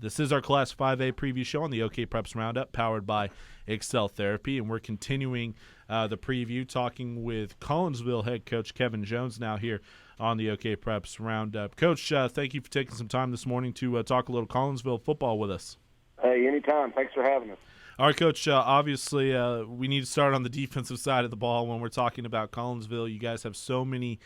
This is our Class 5A preview show on the OK Preps Roundup, powered by Excel Therapy, and we're continuing the preview, talking with Collinsville head coach Kevin Jones now here on the OK Preps Roundup. Coach, thank you for taking some time this morning to talk a little Collinsville football with us. Hey, anytime. Thanks for having us. All right, Coach, obviously we need to start on the defensive side of the ball when we're talking about Collinsville. You guys have so many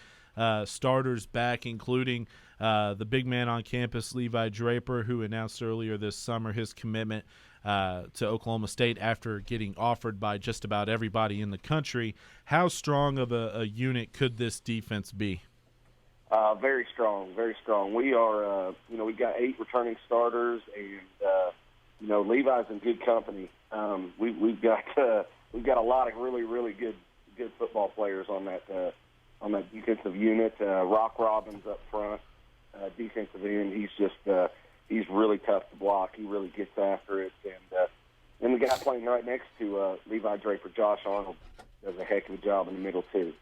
starters back, including the big man on campus, Levi Draper, who announced earlier this summer his commitment to Oklahoma State after getting offered by just about everybody in the country. How strong of a unit could this defense be? Very strong, very strong. We are, we've got 8 returning starters, and Levi's in good company. We've got a lot of really good football players on that defensive unit. Rock Robbins up front, defensive end. He's really tough to block. He really gets after it, and the guy playing right next to Levi Draper, Josh Arnold, does a heck of a job in the middle too.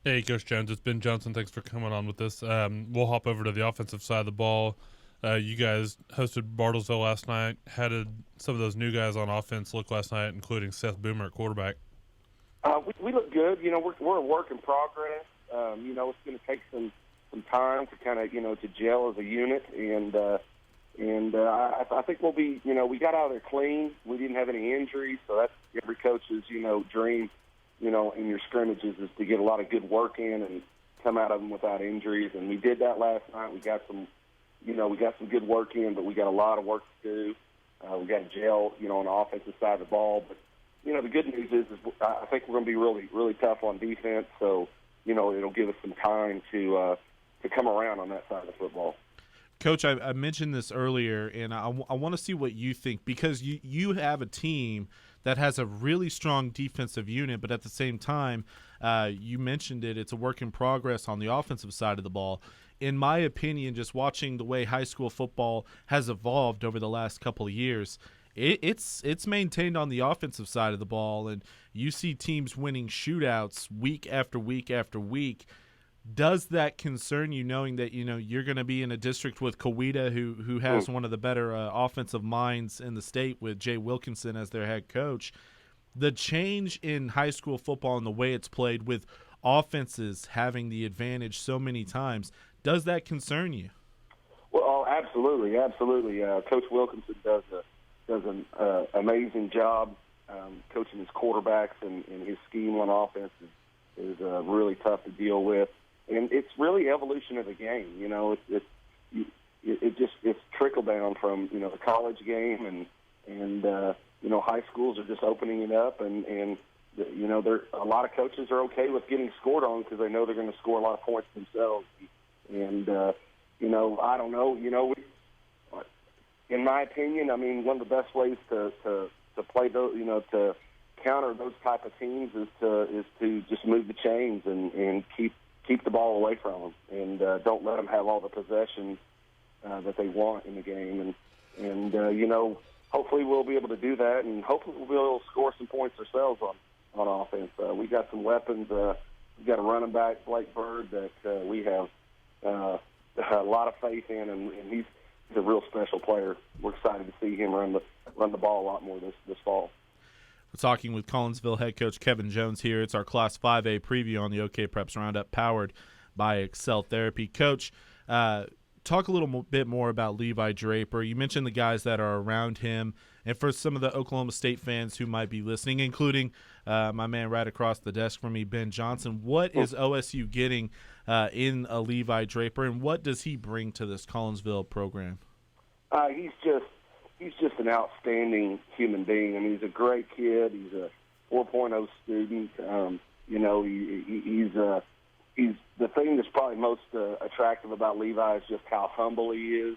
Hey, Coach Jones, it's Ben Johnson. Thanks for coming on with us. We'll hop over to the offensive side of the ball. You guys hosted Bartlesville last night. How did some of those new guys on offense look last night, including Seth Boomer at quarterback? We look good. We're a work in progress. It's going to take some time to kind of, to gel as a unit. And I think we'll be, we got out of there clean. We didn't have any injuries. So that's every coach's, dream, in your scrimmages is to get a lot of good work in and come out of them without injuries. And we did that last night. We got some good work in, but we got a lot of work to do. We got to gel, on the offensive side of the ball. But, the good news is I think we're going to be really, really tough on defense. So, it'll give us some time to come around on that side of the football. Coach, I mentioned this earlier, and I want to see what you think, because you have a team that has a really strong defensive unit, but at the same time, you mentioned it's a work in progress on the offensive side of the ball. In my opinion, just watching the way high school football has evolved over the last couple of years, it's maintained on the offensive side of the ball, and you see teams winning shootouts week after week after week. Does that concern you, knowing that you're going to be in a district with Coweta, who has one of the better offensive minds in the state, with Jay Wilkinson as their head coach? The change in high school football and the way it's played, with offenses having the advantage so many times, does that concern you? Well, absolutely. Coach Wilkinson does an amazing job coaching his quarterbacks, and his scheme on offense is really tough to deal with. And it's really evolution of the game. It's trickle down from the college game, and high schools are just opening it up, and a lot of coaches are okay with getting scored on because they know they're going to score a lot of points themselves. And I don't know. In my opinion, one of the best ways to play those, to counter those type of teams is to just move the chains and keep the ball away from them, and don't let them have all the possessions that they want in the game. And hopefully we'll be able to do that, and hopefully we'll be able to score some points ourselves on offense. We got some weapons. We've got a running back, Blake Bird, that we have a lot of faith in, and he's a real special player. We're excited to see him run the ball a lot more this fall. We're talking with Collinsville head coach Kevin Jones here. It's our Class 5A preview on the OK Preps Roundup, powered by Excel Therapy. Coach, talk a little bit more about Levi Draper. You mentioned the guys that are around him, and for some of the Oklahoma State fans who might be listening, including my man right across the desk from me, Ben Johnson, what is OSU getting in a Levi Draper, and what does he bring to this Collinsville program? He's just an outstanding human being. He's a great kid. He's a 4.0 student. He's the thing that's probably most attractive about Levi is just how humble he is.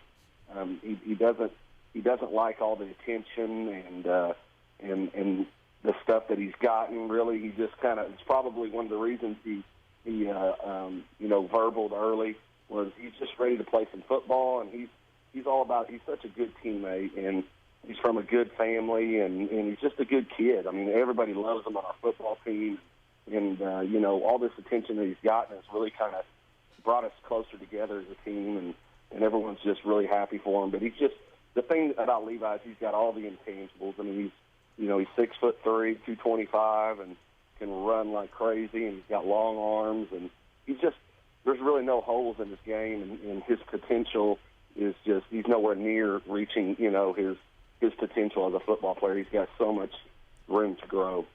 He doesn't like all the attention and the stuff that he's gotten. Really, he just it's probably one of the reasons he verbaled early was he's just ready to play some football, and he's such a good teammate, and he's from a good family, and he's just a good kid. Everybody loves him on our football team, and all this attention that he's gotten has really kind of brought us closer together as a team, and everyone's just really happy for him. But he's just the thing about Levi is he's got all the intangibles. I mean, he's 6'3", 225, and can run like crazy, and he's got long arms, and there's really no holes in his game, and his potential is just, he's nowhere near reaching, his potential as a football player. He's got so much room to grow.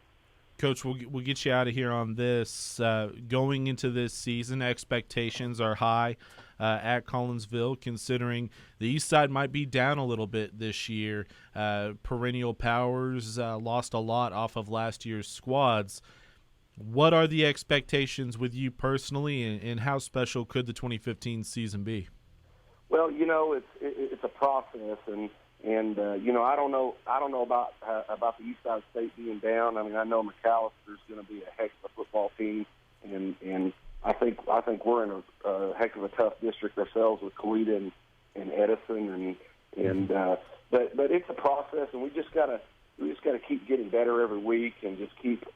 Coach, we'll get you out of here on this. Going into this season, expectations are high at Collinsville, considering the East Side might be down a little bit this year. Perennial Powers lost a lot off of last year's squads. What are the expectations with you personally, and how special could the 2015 season be? Well, it's a process, and I don't know about the East Side State being down. I mean, I know McAllister's going to be a heck of a football team, and I think we're in a heck of a tough district ourselves with Coweta and Edison, but it's a process, and we just gotta keep getting better every week, and just keep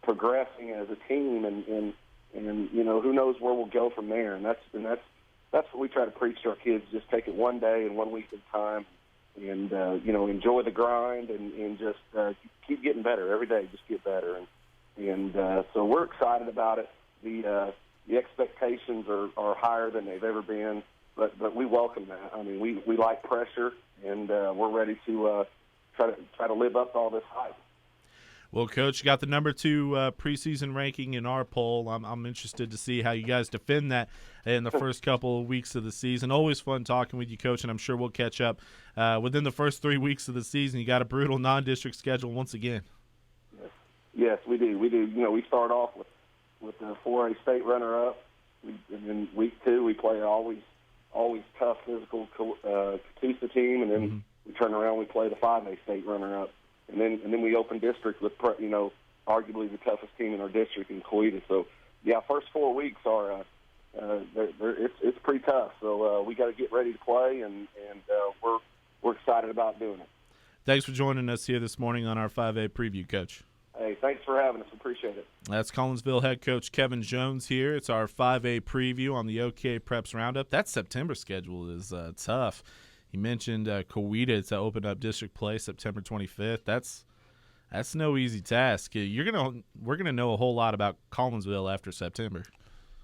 progressing as a team, and who knows where we'll go from there, and that's what we try to preach to our kids. Just take it one day and 1 week at a time. And, enjoy the grind and just keep getting better every day. Just get better. And so we're excited about it. The expectations are higher than they've ever been, but we welcome that. I mean, we like pressure, and we're ready to try to live up to all this hype. Well, Coach, you got the number 2 preseason ranking in our poll. I'm interested to see how you guys defend that in the first couple of weeks of the season. Always fun talking with you, Coach, and I'm sure we'll catch up within the first 3 weeks of the season. You got a brutal non-district schedule once again. Yes, we do. We start off with the 4A state runner-up. And in week 2, we play always tough, physical Catoosa team, and then we turn around, we play the 5A state runner-up. And then we open district with, arguably the toughest team in our district in Coweta. So, first 4 weeks are it's pretty tough. So we got to get ready to play, and we're excited about doing it. Thanks for joining us here this morning on our 5A preview, Coach. Hey, thanks for having us. Appreciate it. That's Collinsville head coach Kevin Jones here. It's our 5A preview on the OK Preps Roundup. That September schedule is tough. You mentioned Coweta to open up district play September 25th. That's no easy task. We're gonna know a whole lot about Collinsville after September.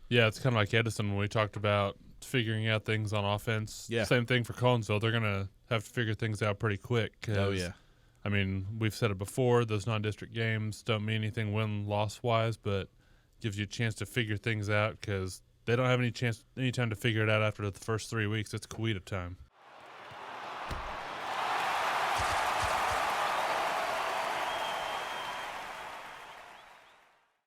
Yeah, it's kind of like Edison when we talked about figuring out things on offense. Yeah. Same thing for Collinsville. They're gonna have to figure things out pretty quick. Oh yeah. I mean, we've said it before. Those non-district games don't mean anything win-loss wise, but gives you a chance to figure things out because they don't have any time to figure it out after the first 3 weeks. It's Coweta time.